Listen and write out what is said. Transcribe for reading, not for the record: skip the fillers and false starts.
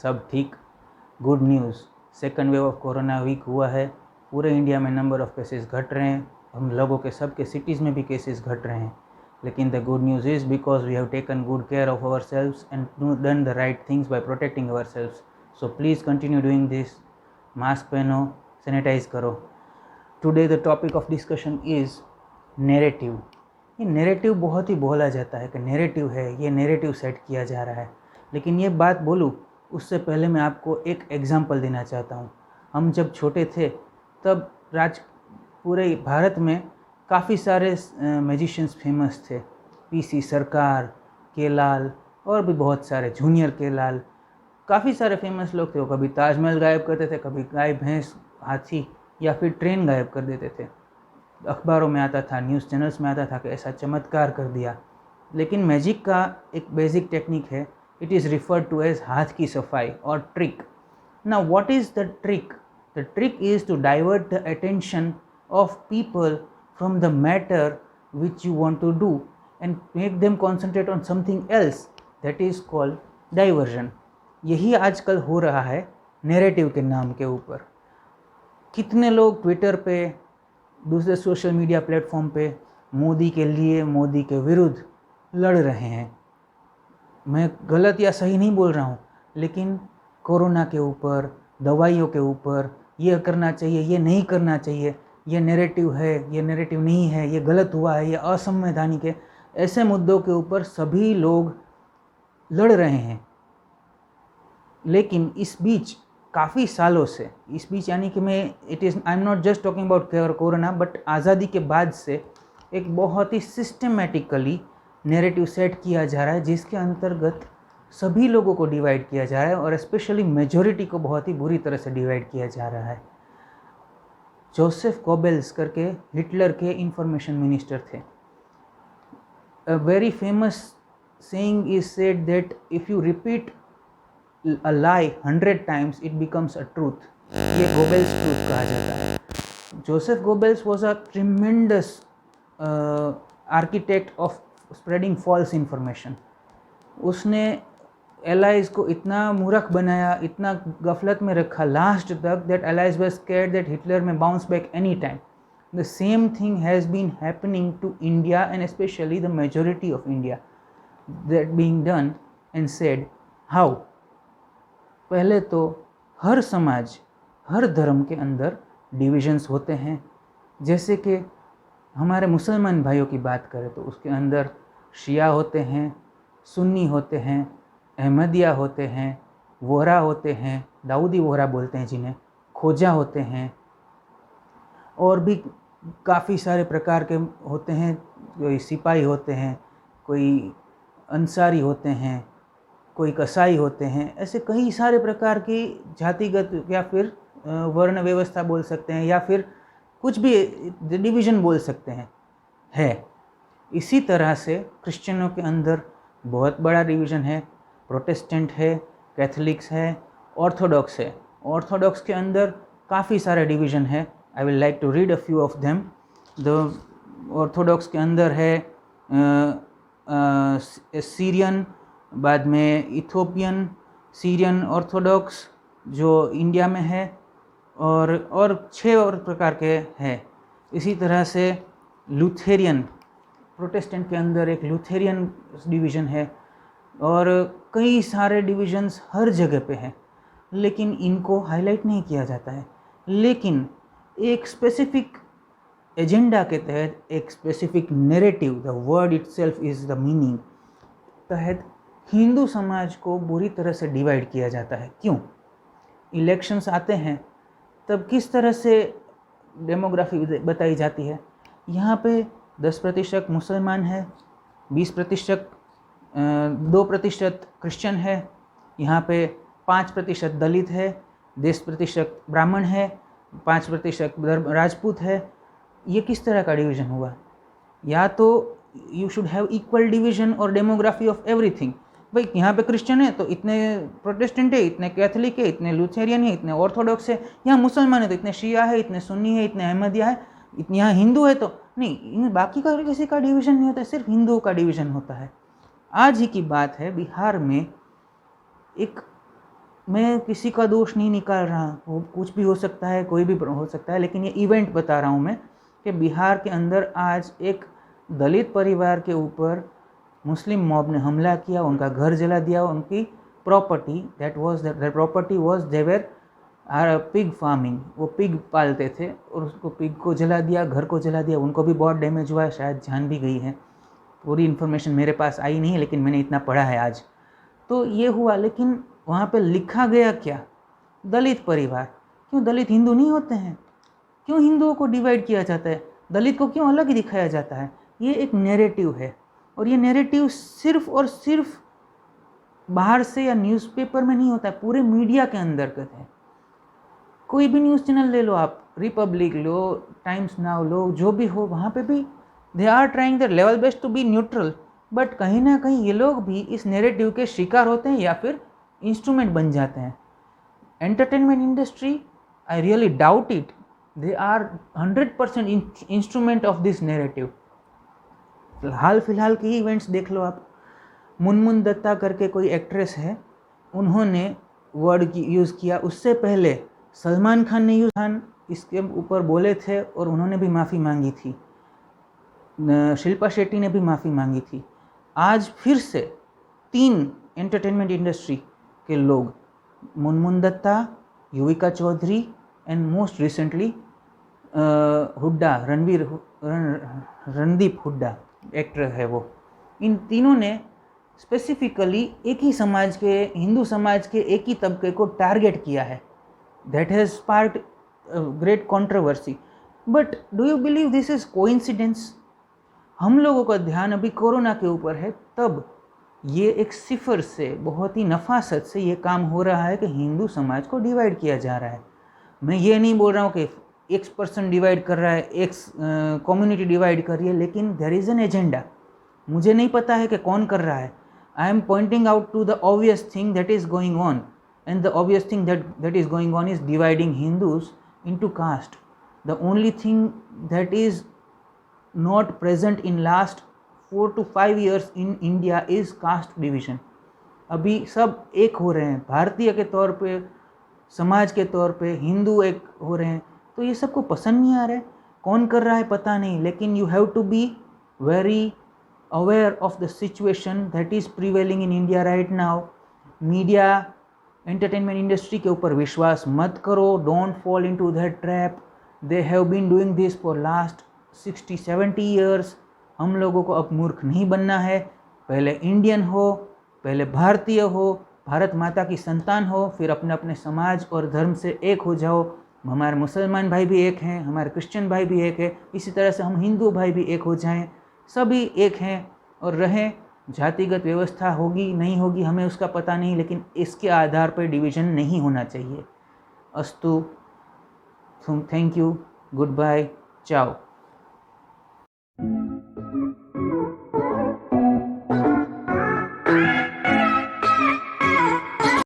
सब ठीक। Good news, second wave of corona weak हुआ है। पूरे इंडिया में नंबर ऑफ़ केसेस घट रहे हैं। हम लोगों के सबके सिटीज़ में भी केसेस घट रहे हैं। लेकिन the good news is because we have taken good care of ourselves and done the right things by protecting ourselves. So please continue doing this. Mask पहनो, सैनिटाइज करो। Today the topic of discussion is narrative. ये narrative बहुत ही बोला जाता है कि narrative है, ये नैरेटिव सेट किया जा रहा है। लेकिन ये बात बोलूँ उससे पहले मैं आपको एक एग्जांपल देना चाहता हूँ। हम जब छोटे थे तब पूरे भारत में काफ़ी सारे मैजिशियंस फेमस थे। पीसी सरकार, केलाल और भी बहुत सारे, जूनियर केलाल, काफ़ी सारे फेमस लोग थे। वो कभी ताजमहल गायब करते थे, कभी गाय भैंस हाथी या फिर ट्रेन गायब कर देते थे। अखबारों में आता था, न्यूज़ चैनल्स में आता था कि ऐसा चमत्कार कर दिया। लेकिन मैजिक का एक बेसिक टेक्निक है, it is referred to as हाथ की सफाई और trick. Now what is the trick? The trick is to divert the attention of people from the matter which you want to do and make them concentrate on something else, that is called diversion. यही आजकल हो रहा है narrative के नाम के ऊपर। कितने लोग ट्विटर पे, दूसरे सोशल मीडिया प्लेटफॉर्म पे मोदी के लिए, मोदी के विरुद्ध लड़ रहे हैं। मैं गलत या सही नहीं बोल रहा हूँ, लेकिन कोरोना के ऊपर, दवाइयों के ऊपर, ये करना चाहिए, ये नहीं करना चाहिए, ये नैरेटिव है, ये नैरेटिव नहीं है, ये गलत हुआ है, ये असंवैधानिक है, ऐसे मुद्दों के ऊपर सभी लोग लड़ रहे हैं। लेकिन इस बीच काफ़ी सालों से, इस बीच यानी कि I am not just talking about corona, but आज़ादी के बाद से एक बहुत ही सिस्टमेटिकली नैरेटिव सेट किया जा रहा है, जिसके अंतर्गत सभी लोगों को डिवाइड किया जा रहा है और स्पेशली मेजॉरिटी को बहुत ही बुरी तरह से डिवाइड किया जा रहा है। जोसेफ गोबेल्स करके हिटलर के इंफॉर्मेशन मिनिस्टर थे। A very famous saying is said that if you repeat a lie 100 times it becomes a truth। ये गोबेल्स ट्रूथ कहा जाता है। Joseph Goebbels was a tremendous architect of spreading false information। उसने allies को इतना मूर्ख बनाया, इतना गफलत में रखा लास्ट तक, that allies were scared that Hitler may bounce back any time। The same thing has been happening to India and especially the majority of India, that being done and said how। पहले तो हर समाज, हर धर्म के अंदर divisions होते हैं। जैसे कि हमारे मुसलमान भाइयों की बात करें तो उसके अंदर शिया होते हैं, सुन्नी होते हैं, अहमदिया होते हैं, वोहरा होते हैं, दाऊदी वोहरा बोलते हैं जिन्हें, खोजा होते हैं, और भी काफ़ी सारे प्रकार के होते हैं। कोई सिपाही होते हैं, कोई अंसारी होते हैं, कोई कसाई होते हैं। ऐसे कई सारे प्रकार की जातिगत या फिर वर्ण व्यवस्था बोल सकते हैं या फिर कुछ भी डिवीज़न बोल सकते हैं, है। इसी तरह से क्रिश्चियनों के अंदर बहुत बड़ा डिवीज़न है। प्रोटेस्टेंट है, कैथलिक्स है, ऑर्थोडॉक्स है। ऑर्थोडॉक्स के अंदर काफ़ी सारे डिवीज़न है। I will like to read a few of them. The orthodox के अंदर है सीरियन, बाद में इथोपियन, सीरियन ऑर्थोडॉक्स जो इंडिया में है, और 6 और प्रकार के हैं। इसी तरह से लूथेरियन, प्रोटेस्टेंट के अंदर एक लूथेरियन डिवीज़न है, और कई सारे डिवीज़न्स हर जगह पे हैं, लेकिन इनको हाईलाइट नहीं किया जाता है। लेकिन एक स्पेसिफिक एजेंडा के तहत, एक specific narrative, the word itself is the meaning, तहत हिंदू समाज को बुरी तरह से डिवाइड किया जाता है। क्यों? इलेक्शंस आते हैं तब किस तरह से डेमोग्राफी बताई जाती है। यहाँ पे 10% मुसलमान है, 20%, 2% क्रिश्चियन है, यहाँ पे 5% दलित है, 10% ब्राह्मण है, 5% राजपूत है। ये किस तरह का डिवीज़न हुआ? या तो you should have equal division और डेमोग्राफी ऑफ एवरीथिंग। भाई यहाँ पे क्रिश्चियन है तो इतने प्रोटेस्टेंट है, इतने कैथलिक है, इतने लूथेरियन है, इतने ऑर्थोडॉक्स है। यहाँ मुसलमान है तो इतने शिया है, इतने सुन्नी है, इतने अहमदिया है, इतने यहाँ हिंदू है तो नहीं, बाकी का किसी का डिवीज़न नहीं होता, सिर्फ हिंदुओं का डिवीज़न होता है। आज ही की बात है, बिहार में एक मैं किसी का दोष नहीं निकाल रहा, वो कुछ भी हो सकता है, कोई भी हो सकता है, लेकिन ये इवेंट बता रहा हूँ मैं कि बिहार के अंदर आज एक दलित परिवार के ऊपर मुस्लिम मॉब ने हमला किया, उनका घर जला दिया, उनकी property that property was their pig farming, वो पिग पालते थे और उसको पिग को जला दिया, घर को जला दिया, उनको भी बहुत डैमेज हुआ है, शायद जान भी गई है। पूरी इन्फॉर्मेशन मेरे पास आई नहीं है, लेकिन मैंने इतना पढ़ा है आज। तो ये हुआ, लेकिन वहाँ पे लिखा गया क्या? दलित परिवार। क्यों दलित हिंदू नहीं होते हैं? क्यों हिंदुओं को डिवाइड किया जाता है? दलित को क्यों अलग दिखाया जाता है? ये एक नैरेटिव है, और ये नैरेटिव सिर्फ और सिर्फ बाहर से या न्यूज़पेपर में नहीं होता है, पूरे मीडिया के अंतर्गत है। कोई भी न्यूज़ चैनल ले लो आप, रिपब्लिक लो, टाइम्स नाउ लो, जो भी हो, वहाँ पे भी they are trying their level best to be neutral, but कहीं ना कहीं ये लोग भी इस नैरेटिव के शिकार होते हैं या फिर इंस्ट्रूमेंट बन जाते हैं। Entertainment industry, I really doubt it, they are 100% instrument of this narrative. हाल फिलहाल के इवेंट्स देख लो आप, मुनमुन दत्ता करके कोई एक्ट्रेस है, उन्होंने वर्ड यूज़ किया, उससे पहले सलमान खान ने इसके ऊपर बोले थे और उन्होंने भी माफ़ी मांगी थी, शिल्पा शेट्टी ने भी माफ़ी मांगी थी। आज फिर से 3 एंटरटेनमेंट इंडस्ट्री के लोग, Munmun Dutta, Yuvika Chaudhary and most recently Hooda, Randeep Hooda actor है वो, इन तीनों ने स्पेसिफिकली एक ही समाज के, हिंदू समाज के एक ही तबके को टारगेट किया है। That has sparked great controversy, but do you believe this is coincidence? हम लोगों का ध्यान अभी कोरोना के ऊपर है, तब ये एक सिफर से, बहुत ही नफासत से ये काम हो रहा है कि हिंदू समाज को डिवाइड किया जा रहा है। मैं ये नहीं बोल रहा हूँ कि X% डिवाइड कर रहा है, X कम्युनिटी डिवाइड कर रही है, लेकिन देयर इज़ एन एजेंडा। मुझे नहीं पता है कि कौन कर रहा है। I am pointing out to the obvious thing that is going on, and the obvious thing that is going on is dividing Hindus into caste. The only thing that is not present in last 4 to 5 years in India is caste division। अभी सब एक हो रहे हैं, भारतीय के तौर पे, समाज के तौर पे हिंदू एक हो रहे हैं। तो ये सबको पसंद नहीं आ रहा है, कौन कर रहा है पता नहीं, लेकिन you have to be very aware of the situation that is prevailing in India right now. Media, entertainment industry के ऊपर विश्वास मत करो, don't fall into that trap. They have been doing this for last 60-70 years. हम लोगों को अब मूर्ख नहीं बनना है। पहले इंडियन हो, पहले भारतीय हो, भारत माता की संतान हो, फिर अपने अपने समाज और धर्म से एक हो जाओ। हमारे मुसलमान भाई भी एक हैं, हमारे क्रिश्चियन भाई भी एक है, इसी तरह से हम हिंदू भाई भी एक हो जाएं, सभी एक हैं और रहें। जातिगत व्यवस्था होगी नहीं होगी हमें उसका पता नहीं, लेकिन इसके आधार पर डिवीज़न नहीं होना चाहिए। अस्तु, थैंक यू, गुड बाय, चाओ।